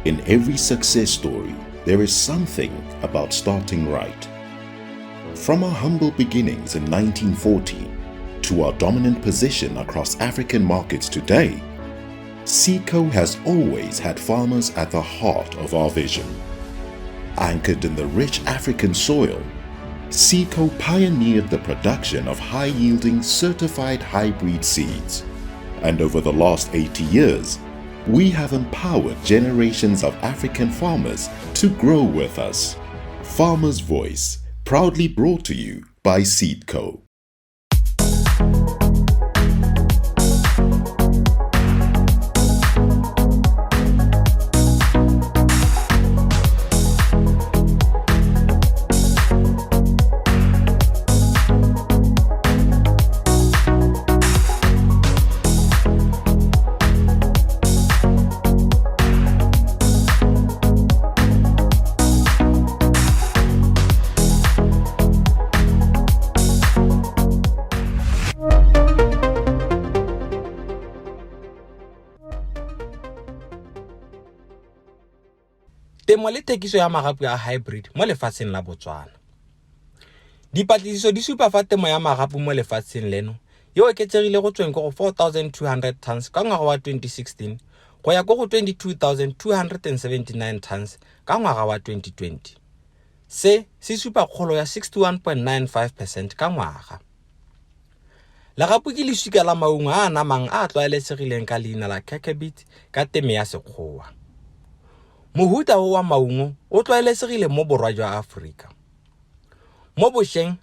In every success story, there is something about starting right. From our humble beginnings in 1940 to our dominant position across African markets today, Seedco has always had farmers at the heart of our vision. Anchored in the rich African soil, Seedco pioneered the production of high-yielding certified hybrid seeds. And over the last 80 years, we have empowered generations of African farmers to grow with us. Farmer's Voice, proudly brought to you by Seedco. Temo le thekiso ya magapu a hybrid mo lefatsheng la Botswana. Dipatlisiso di supa fa temo ya magapu mo lefatsheng leno e oketsegile go tsweng go 4,200 tons ka ngwaga wa 2016 go ya go 22,279 tons ka ngwaga wa 2020. Se supa kgolo ya 61.95% ka ngwaga. Legapu ke leswika la maungo a namang a tlwaelesegileng ka leina la cucurbit ka teme ya Sekgowa. Mohuta wa maungo o tlwaelesegile mo borwa jwa Afrika. Mo bošeng,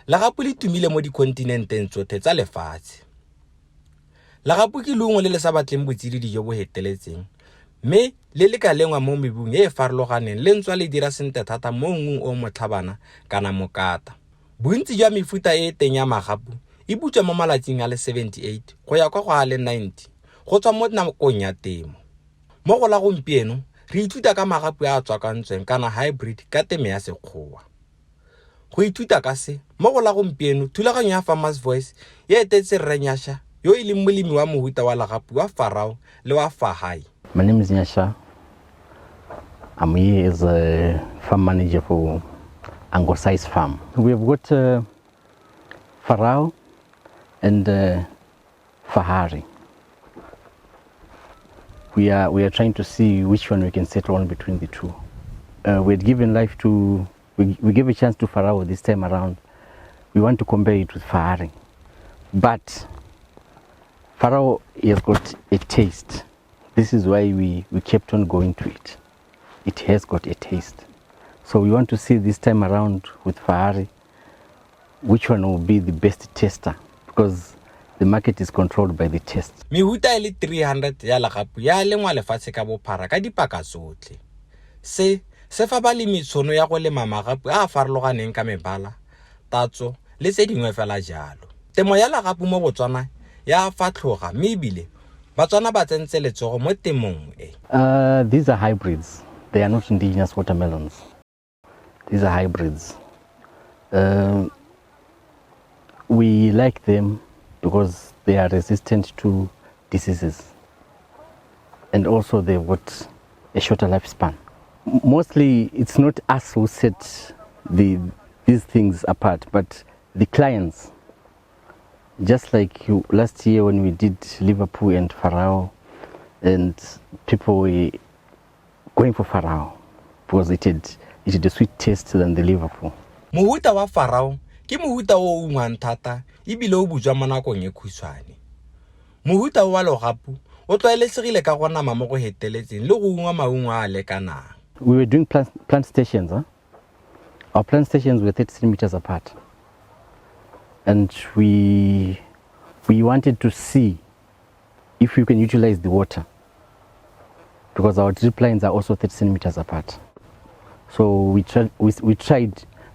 legapu le tumile mo dikontinenteng tsotlhe tsa lefatshe. Legapu ke leungo le le sa batleng botsididi jo bo heteletseng, mme le le ka lengwa mo mebung e e farologaneng le ntswa le dira sentle thata mo ngong o motlhabana kana mokata. Bontsi jwa mefuta e teng ya magapu e butswa mo malatsing a le 78 go ya kwa go a le 90 go tswa mo nakong ya temo. Mo go la gompieno, re ithuta ka magapu a tswakantsweng kana hybrid ka teme ya Sekgowa. Go ithuta ka se, mo go la gompieno thulaganyo ya Farmer's Voice e etetse Rre Nyasha yo e leng molemi wa mohuta wa legapu wa Farao le wa Fahai. My name is Nyasha. I'm here as a farm manager for Anglo-Size Farm. We have got Farao and Fahari. We are trying to see which one we can settle on between the two. We had given life to, we gave a chance to Farao this time around. We want to compare it with Fahari. But Farao has got a taste. This is why we kept on going to it. It has got a taste. So we want to see this time around with Fahari, which one will be the best tester, because the market is controlled by the taste. Mehuta e le 300 ya legapu ya lengwa lefatshe ka bophara ka dipaka tsotlhe. Se fa balemi tshono ya go lema magapu a farologaneng ka mebala, tatso le tse dingwe fela jalo. Temo ya legapu mo Botswana ya fatlhoga mme ebile Batswana ba tsentse letsogo mo temong e. These are hybrids. They are not indigenous watermelons. These are hybrids. We like them because they are resistant to diseases, and also they've got a shorter lifespan. Mostly it's not us who set these things apart, but the clients. Just like last year when we did Liverpool and Farao, and people were going for Farao because it had a sweet taste than the Liverpool. Mohuta wa Farao ke mohuta o ungwang thata ebile o bujwa mo nakong e khutshwane. Mohuta wa legapu o tlwaelesegile ka go nama mo go heteletseng le go ungwa maungo a lekanang. We were doing plant stations. Our plant stations were 30 centimeters apart. And we wanted to see if we can utilize the water, because our drip lines are also 30 centimeters apart. So we tried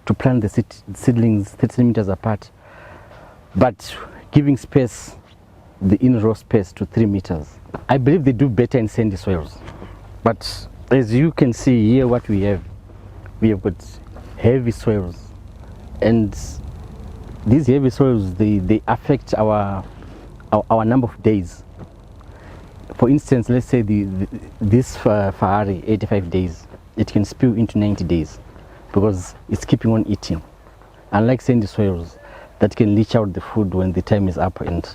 to plant the seedlings 30 centimeters apart, but giving space, the in-row space, to 3 meters. I believe they do better in sandy soils. But as you can see here, what we have got heavy soils, and these heavy soils, they affect our number of days For instance, let's say this Ferrari 85 days, it can spill into 90 days because it's keeping on eating. Unlike sandy soils that can leach out the food when the time is up and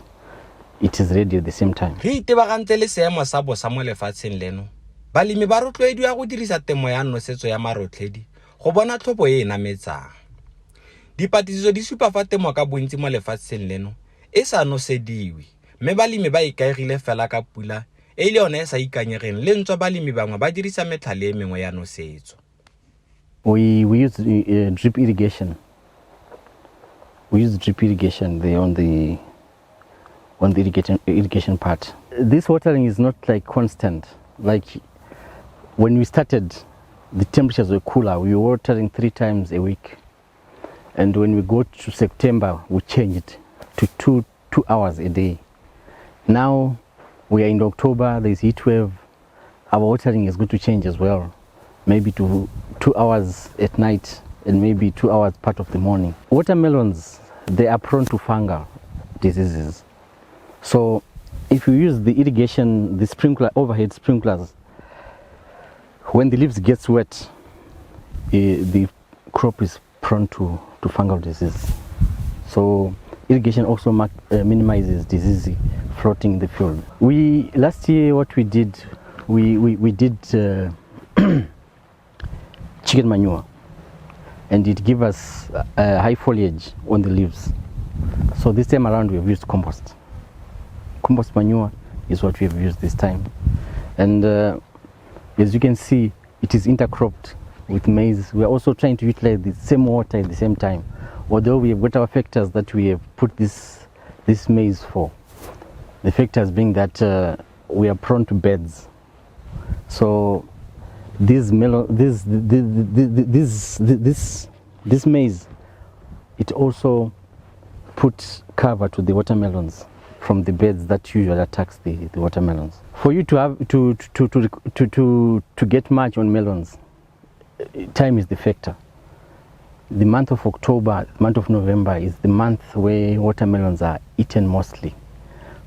it is ready at the same time. Re itebagantse le seemo sa bosa mo lefatsheng leno. Balemi ba rotloediwa go dirisa temo ya nosetso ya marotlhedi go bona tlhopho e e nametsang. Dipatlisiso di supa fa temo ka bontsi mo lefatsheng leno e sa nosediwe, mme balemi ba ikaegile fela ka pula e le yone e sa ikanyegeng le ntswa balemi bangwe ba dirisa metlhale e mengwe ya nosetso. We use drip irrigation. We use drip irrigation there on the irrigation part. This watering is not like constant. Like when we started, the temperatures were cooler. We were watering 3 times a week. And when we go to September, we change it to 2 hours a day. Now we are in October, there's heat wave. Our watering is going to change as well. Maybe to 2 hours at night and maybe 2 hours part of the morning. Watermelons, they are prone to fungal diseases. So if you use the irrigation, the sprinkler, overhead sprinklers, when the leaves gets wet, the crop is prone to fungal disease. So irrigation also minimizes disease floating in the field. Last year what we did, we did chicken manure, and it gave us high foliage on the leaves. So this time around we've used compost. Compost manure is what we've used this time. And as you can see, it is intercropped with maize. We are also trying to utilize the same water at the same time. Although we have got our factors that we have put this maize for. The factors being that we are prone to beds. So this maize, it also puts cover to the watermelons from the beds that usually attacks the watermelons. For you to have to get much on melons, time is the factor. The month of October, month of November is the month where watermelons are eaten mostly.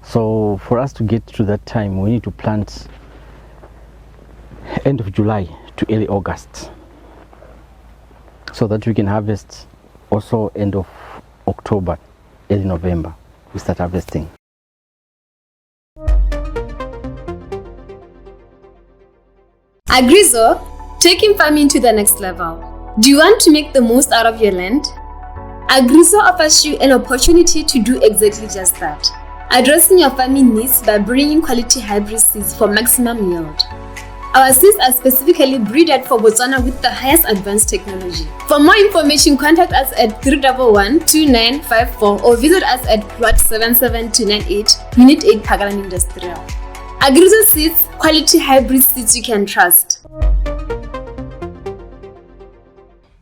So for us to get to that time, we need to plant end of July to early August, so that we can harvest also end of October, early November, we start harvesting. Agrio, taking farming to the next level. Do you want to make the most out of your land? Agrio offers you an opportunity to do exactly just that, addressing your farming needs by bringing quality hybrid seeds for maximum yield. Our seeds are specifically breeded for Botswana with the highest advanced technology. For more information, contact us at 311-2954 or visit us at plot 77298, Unit 8, Pagalan Industrial. Agrio seeds, quality hybrid seeds you can trust.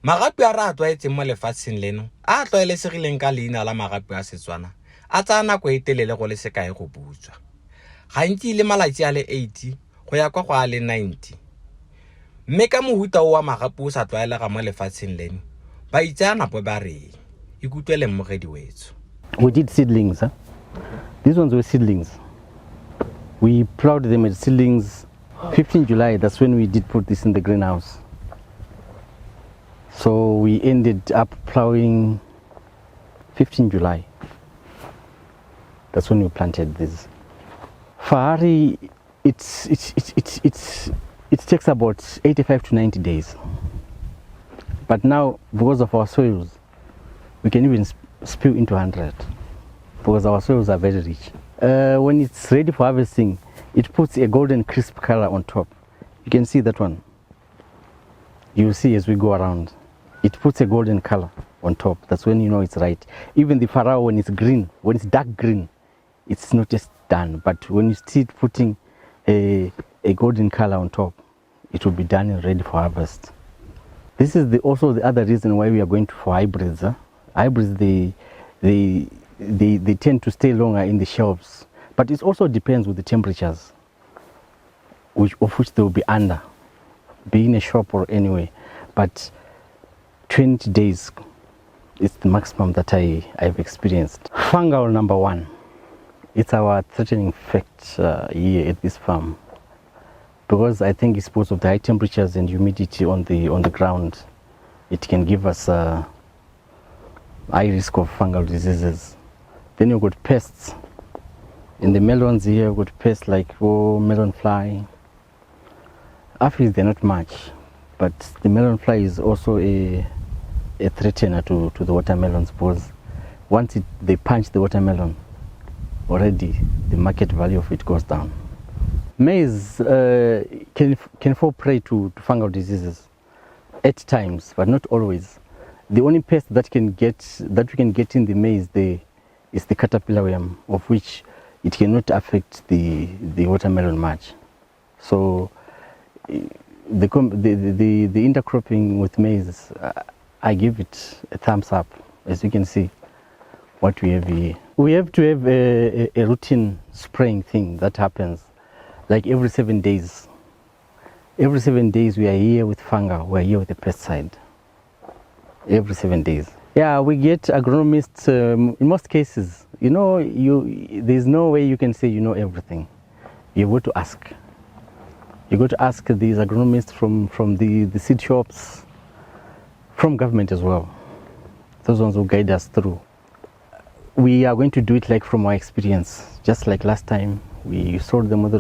Magapi a re a tlwaetseng mo lefatsheng leno a tlwaelesegileng ka leina la magapi a Setswana a tsaya nako e telele go le sekae go butswa. Gantsi le malatsi a le 80 go ya kwa go a le 90. Mme ka mohuta o wa magapi o sa tlwaelega mo lefatsheng leno ba itsaya napo ba reng ikutlwele mmogedi wetso. We did seedlings. These ones were seedlings. We plowed them at seedlings 15 July. That's when we did put this in the greenhouse. So we ended up plowing 15 July. That's when we planted this. Ferrari, it takes about 85 to 90 days. But now, because of our soils, we can even spill into 100 because our soils are very rich. When it's ready for harvesting, it puts a golden crisp color on top. You can see that one. You will see as we go around. It puts a golden color on top. That's when you know it's right. Even the farao, when it's green, when it's dark green, it's not just done. But when you see it putting a golden color on top, it will be done and ready for harvest. This is also the other reason why we are going for hybrids. Hybrids, they tend to stay longer in the shelves. But it also depends with the temperatures, of which they will be under, be in a shop or anyway. But 20 days is the maximum that I've experienced. Fungal number 1 It's our threatening fact here at this farm, because I think it's because of the high temperatures and humidity on the ground. It can give us a high risk of fungal diseases. Then you've got pests. In the melons here, we've got pests like melon fly. Aphids, they're not much, but the melon fly is also a threatener to the watermelons, because once they punch the watermelon, already the market value of it goes down. Maize can fall prey to fungal diseases at times, but not always. The only pest that we can get in the maize is the caterpillar worm, of which it cannot affect the watermelon much. So the intercropping with maize, I give it a thumbs up. As you can see, what we have here, we have to have a routine spraying thing that happens like every 7 days. Every 7 days we are here with fungal, we are here with the pesticide. Every 7 days. Yeah, we get agronomists in most cases. You know, there's no way you can say you know everything. You go to ask. You go to ask these agronomists from the seed shops, from government as well. Those ones will guide us through. We are going to do it like from our experience. Just like last time, we sold them with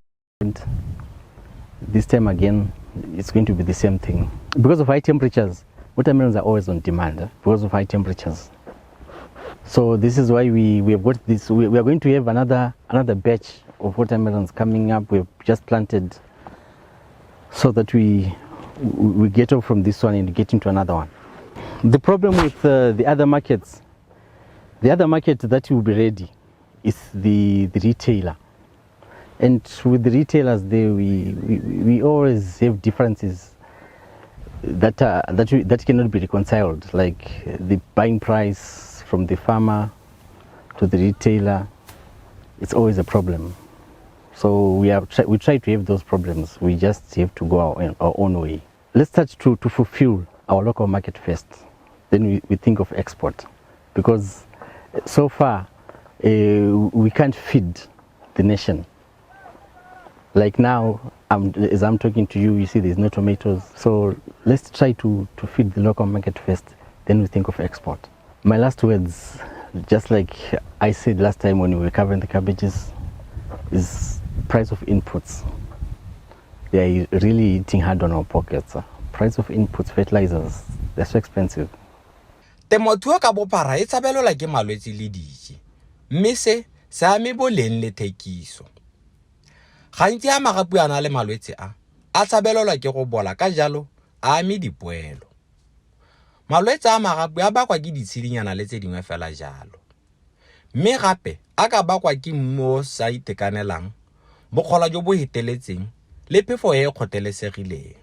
this time again, it's going to be the same thing. Because of high temperatures, watermelons are always on demand because of high temperatures. So this is why we have got this. We are going to have another batch of watermelons coming up. We've just planted, so that we get off from this one and get into another one. The problem with the other markets, the other market that will be ready is the retailer. And with the retailers there, we always have differences that cannot be reconciled, like the buying price from the farmer to the retailer. It's always a problem. So we try to have those problems. We just have to go our own way. Let's start to fulfill our local market first. Then we think of export, because so far we can't feed the nation. Like now, as I'm talking to you, you see there's no tomatoes. So let's try to feed the local market first, then we think of export. My last words, just like I said last time when we were covering the cabbages, is price of inputs. They are really eating hard on our pockets. Price of inputs, fertilizers, they're so expensive. Temothuo ka bophara e tshabelelwa ke malwetse le dije, mme se ame boleng le thekiso. Gantsi a magapu a na le malwetse a tshabelelwa ke go bola, ka jalo a ame dipoelo. Malwetse a magapu a bakwa ke ditshedinyana le tse dingwe fela jalo, mme gape a ka bakwa ke mmu o sa itekanelang, bokgola jo bo heteletseng le phefo e kgothelesegileng.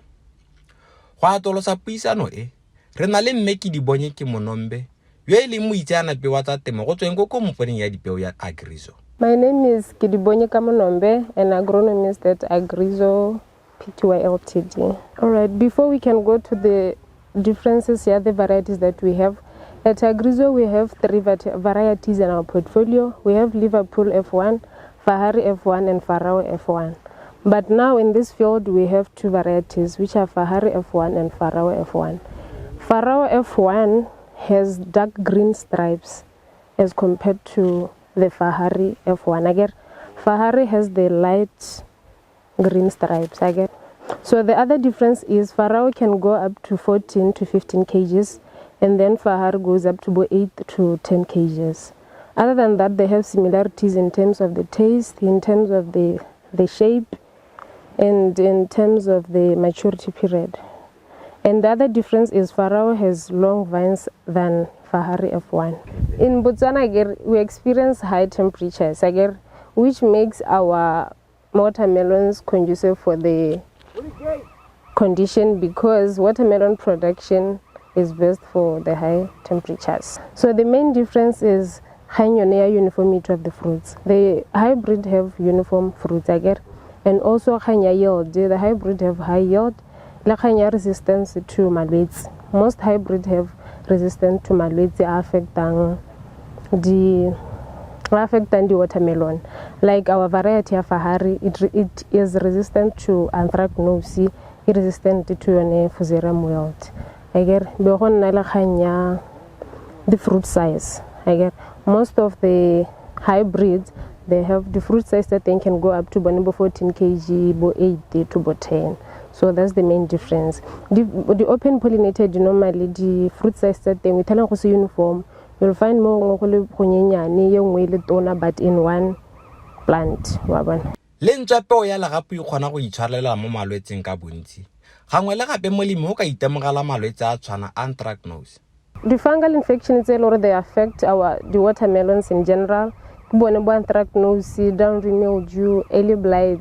Go atolosa puisano e, re na le mme ke di bonye ke monombe yo e leng moitseanape wa tsa temo go tsweng ko kompaneng ya dipeo ya Agrio. My name is Kidibonye Kamonombe, an agronomist at Agrio Pty Ltd. Alright, before we can go to the differences here, the varieties that we have. At Agrio we have 3 varieties in our portfolio. We have Liverpool F1, Fahari F1 and Farao F1. But now in this field we have 2 varieties, which are Fahari F1 and Farao F1. Farao F1 has dark green stripes as compared to the Fahari F1. Again, Fahari has the light green stripes. Again, so the other difference is Farao can go up to 14 to 15 kgs, and then Fahari goes up to 8 to 10 kgs. Other than that, they have similarities in terms of the taste, in terms of the shape, and in terms of the maturity period. And the other difference is Farao has long vines than Fahari F1. In Botswana, we experience high temperatures, which makes our watermelons conducive for the condition, because watermelon production is best for the high temperatures. So the main difference is high uniformity of the fruits. The hybrid have uniform fruits, and also high yield. The hybrid have high yield, like high resistance to malwetse. Most hybrid have resistance to malwetse affecting the affect the watermelon. Like our variety of Fahari, it is resistant to anthracnose, resistant to Fusarium wilt. I get the fruit size. I get most of the hybrids, they have the fruit size that they can go up to 14 kg, 8 to 10. So that's the main difference. The open pollinated, normally the fruit size that they with uniform, you'll find more but in one plant. Le ntšwa peo ya legapu e kgona go itshwarelela mo malwetseng ka bontsi. Gangwe le gape molemi o ka itemogela malwetse a tshwana anthracnose. The fungal infections they affect the watermelons in general. Anthracnose, downy mildew, early blight,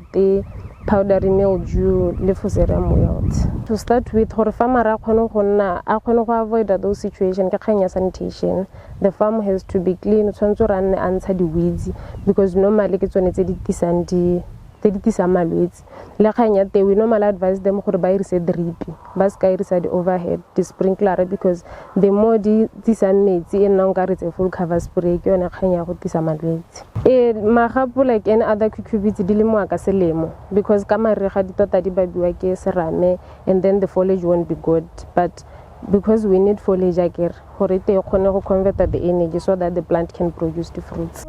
powdery mildew, le Fusarium wilt. To start with, for farmer avoid those situations, sanitation. The farm has to be clean, run answer the weeds because normally it's when it's we normally advise them to buy the drip, the overhead, the sprinkler, because the more these are made, and now it's a full cover spray, you know, like any other cucurbits, because and then the foliage won't be good. But because we need foliage, to convert the energy so that the plant can produce the fruits.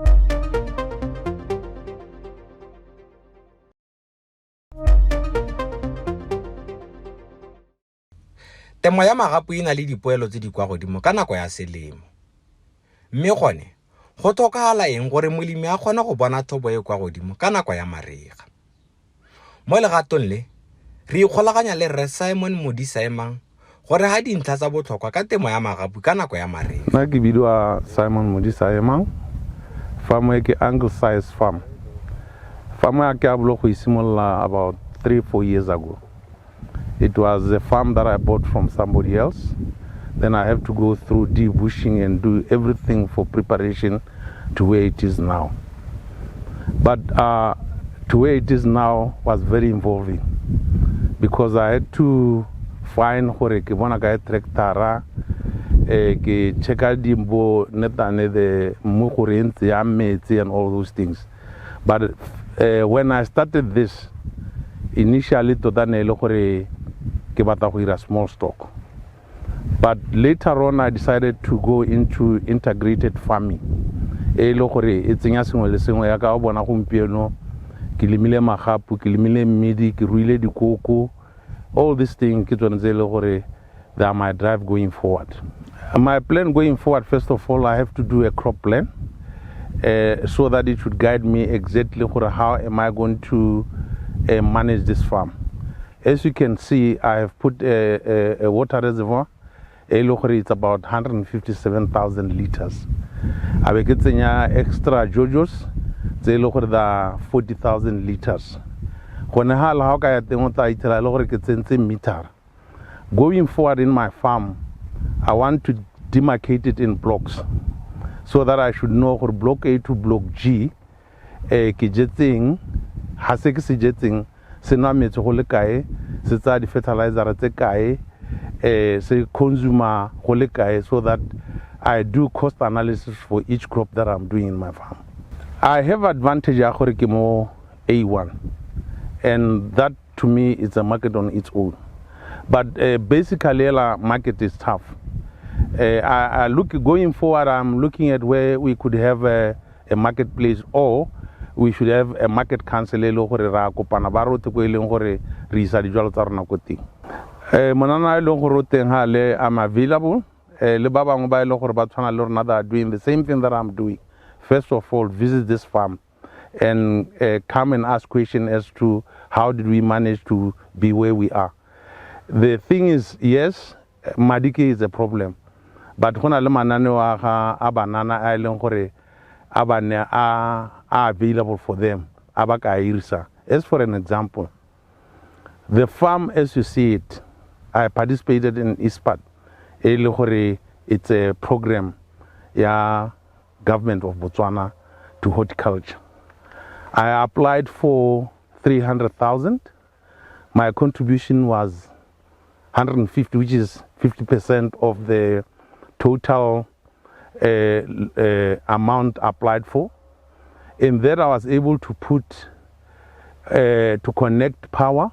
Temo ya magapu e na le dipoelo tse di kwa godimo ka nako ya selemo. Mme gone go tlhokagala eng gore molemi a kgone go bona thobo e kwa godimo ka nako ya mariga. Mo legatong le re ikgolaganya le Rre Simon Modisaemang gore ha dintlha tsa botlhokwa ka temo ya magapu ka nako ya mariga. Nna ke bidiwa Simon Modisaemang, farm ke angle size farm. Farm ya ke a bolo go isimolla about 3-4 years ago. It was a farm that I bought from somebody else. Then I have to go through debushing and do everything for preparation to where it is now. But to where it is now was very involving because I had to find hore ke bona ka tractor ke checka dimbo netane the mukurentsi ya metsi and all those things. But when I started this, initially totane le gore ke batla go ira small stock. But later on I decided to go into integrated farming. E le gore e tsenya sengwe le sengwe ya ka bona gompieno ke limile magapu ke limile mmidi ke ruile dikoko. All these things ke tsone tse le gore they are my drive going forward. My plan going forward, first of all, I have to do a crop plan so that it should guide me exactly how am I going to manage this farm. As you can see, I have put a water reservoir. It's about 157,000 liters. I will get extra jojos. It's 40,000 liters. Going forward in my farm, I want to demarcate it in blocks so that I should know for block A to block G. Se na metso go le kae se tsa di fertilizer tse kae se consumer go le kae so that I do cost analysis for each crop that I'm doing in my farm. I have advantage ya gore ke mo A1 and that to me is a market on its own. But basically the market is tough. I look going forward, I'm looking at where we could have a marketplace or we should have a market council le gore ra kopana ba rote go eleng gore re isa dijalo tsa rona go teng. Monana le go roteng ha le am available le ba bangwe ba ile gore ba tshwana le rona that are doing the same thing that I'm doing. First of all, visit this farm and come and ask questions as to how did we manage to be where we are. The thing is, yes, madike is a problem, but hona le manane wa ga a banana a ileng gore abane are available for them. As for an example, the farm as you see it, I participated in ISPAT. It's a program, government of Botswana to horticulture. I applied for 300,000. My contribution was 150, which is 50% of the total amount applied for. In that, I was able to to connect power,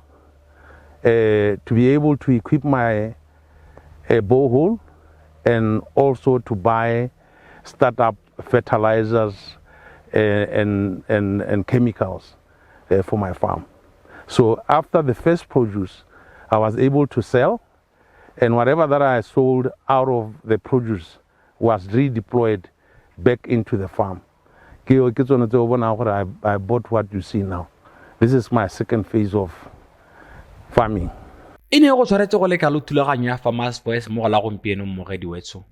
to be able to equip my borehole, and also to buy startup fertilizers and chemicals for my farm. So after the first produce, I was able to sell, and whatever that I sold out of the produce was redeployed back into the farm. I bought what you see now. This is my second phase of farming. E ne go tshwaretse go lekalo thulaganyo ya Farmers Voice mo go la gompieno mmogedi wetso.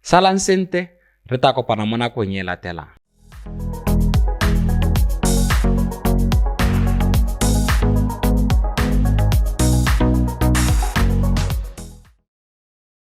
Salang sente, re ta kopana mo nakong e latelang.